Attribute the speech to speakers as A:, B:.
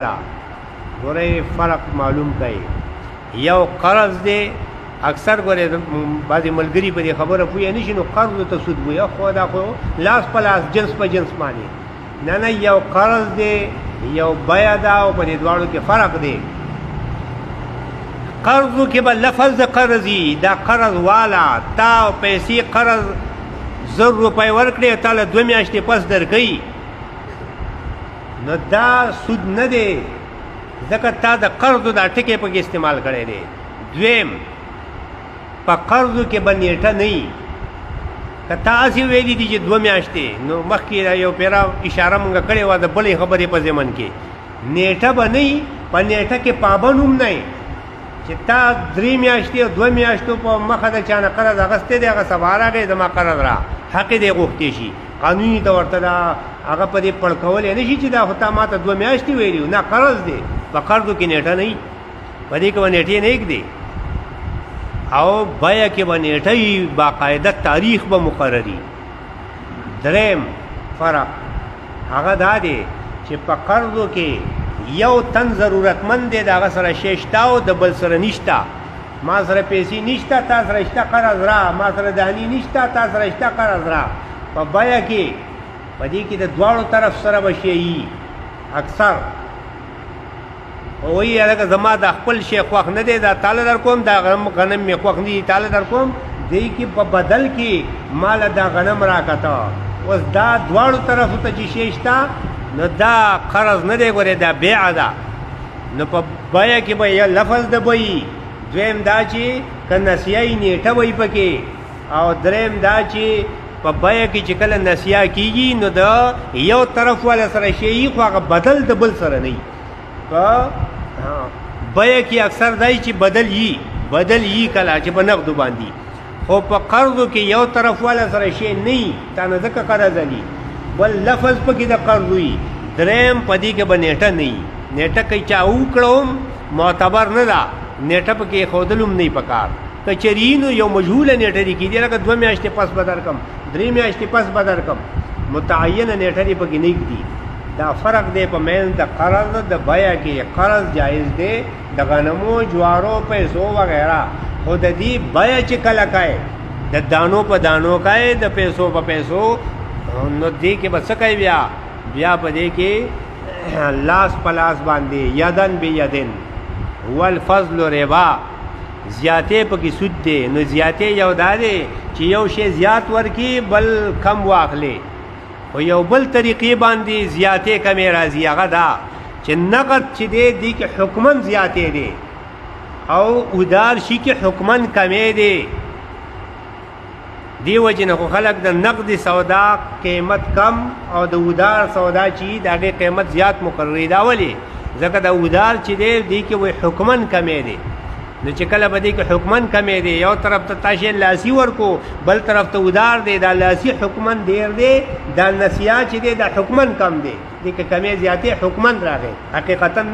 A: ګورې فرق معلوم کړئ. یو قرض دی، اکثر ګورې بعضې ملګري په دې خبره پوه نه شي، نو قرض ته سود وایي. خو دا خو لاس په لاس، جنس په جنس باندې نه نه، یو قرض دی، یو بیه ده، او په دې دواړو کې فرق دی. قرضو کې به لفظ د قرضي، دا قرض والا تا پیسې قرض 1000 روپۍ ورکړې، تا له 2 میاشتې پس درکوي، نو دا سود نه دی، ځکه تا د قرضو دا ټکی پکې استعمال کړی دی. دویم، په قرضو کې به نیټه نه وي. که تا هسې ویلي دي چې 2 میاشتې، نو مخکې یو پیرا اشاره مونږ کړې وه د بلې خبرې په ضمن کې، نیټه به نه وي. په نیټه کې پابند هم نه وي چې تا 3 میاشتې او 2 میاشتو په مخه د چا نه قرض اخیستی دی، هغه سبا راغی زما قرض را حق دې غوښتی شي. قانوني طور ته دا هغه په دې پړ کولی نه شي چې دا خو تا ما ته 2 میاشتې ویلي، نه قرض دی. په قرضو کې نیټه نه وي، په دې کې به نیټې نه ایږدي، او بیه کې به نیټه وي، باقاعده تاریخ به مقرري. دریم فرق هغه دا دی چې په قرضو کې یو تن ضرورتمند دی، د هغه سره شی شته او د بل سره نشته. ما سره پیسې نشته، تا سره شته، قرض را. ما سره دانی نشته، تا سره شته، قرض را. په بیه کې په دې کې د دواړو طرف سره به شی وي. اکثر وایي هلکه زما د خپل شی خوښ نه دی، دا تاله در کوم، دا غنم مې خوښ نه دي، تاله در کوم. دې کې په بدل کې ماله دا غنم راکته. اوس دا دواړو طرفو ته چې شی شته، نو دا قرض نه دی، ګورې دا بیعه ده. نو په بیه کې به یو لفظ د وایي. دویم دا چې که نسیه یي نیټه وایي پکې، او دریم دا چې په بیه کې چې کله نسیه کېږي، نو د یو طرف والا سره شی وي، خو هغه بدل د بل سره نه وي. په بیه کې اکثر دی چې بدل یي کله چې په نقدو باندې، خو په قرضو کې یو طرف والا سره شی نه وي، تا نه ځکه قرض علي، بل لفظ پکې د قرض وي. دریم په دې کې به نیټه نه وي. نیټه که چا وکړه هم معتبر نه ده، نیټه پکې ښودل هم نه وي پکار. که چېرې نو یو مجهوله نیټه دې کېدي، لکه 2 میاشتې پس به درکړم، 3 میاشتې پس به درکړم، متعینه نیټه دې پکې نه ږدي. دا فرق دی په منځ د قرض د بیه کې. قرض جایز دی د غنمو، جوارو، پیسو وغیرہ، خو د دې بیه چې کله کوې، د دانو په دانو کوې، د پیسو په پیسو، نو دې کې به څه کوي؟ بیا په دې کې لاس په لاس باندې، یدن بیدن. والفضل ربا، زیاتې پکې سود دی. نو زیاتې یو دا دی چې یو شی زیات ورکي، بل کم واخلې، خو یو بل طریقې باندې زیاتې کمې راځي. هغه دا چې نقد چې دی دې کې حکمن زیاتې دی، او ادار شي کې حکمن کمې دی. دی وجه نه خو خلک د نقد سودا قیمت کم، او د ادار سودا چې د هغې قیمت زیات مقرري. دا ولې؟ ځکه د ادار چې دی دې کې وایي حکمن کمې دی. نو چې کله به دې کې حکمن کمې دی، یو طرف ته تا شی لاسي ورکو، بل طرف ته ادار دی، دا لاسي حکمن ډېر دی، دا نسیه چې دی دا حکمن کم دی. دې کې کمې زیاتې حکمن راغی، حقیقتا نه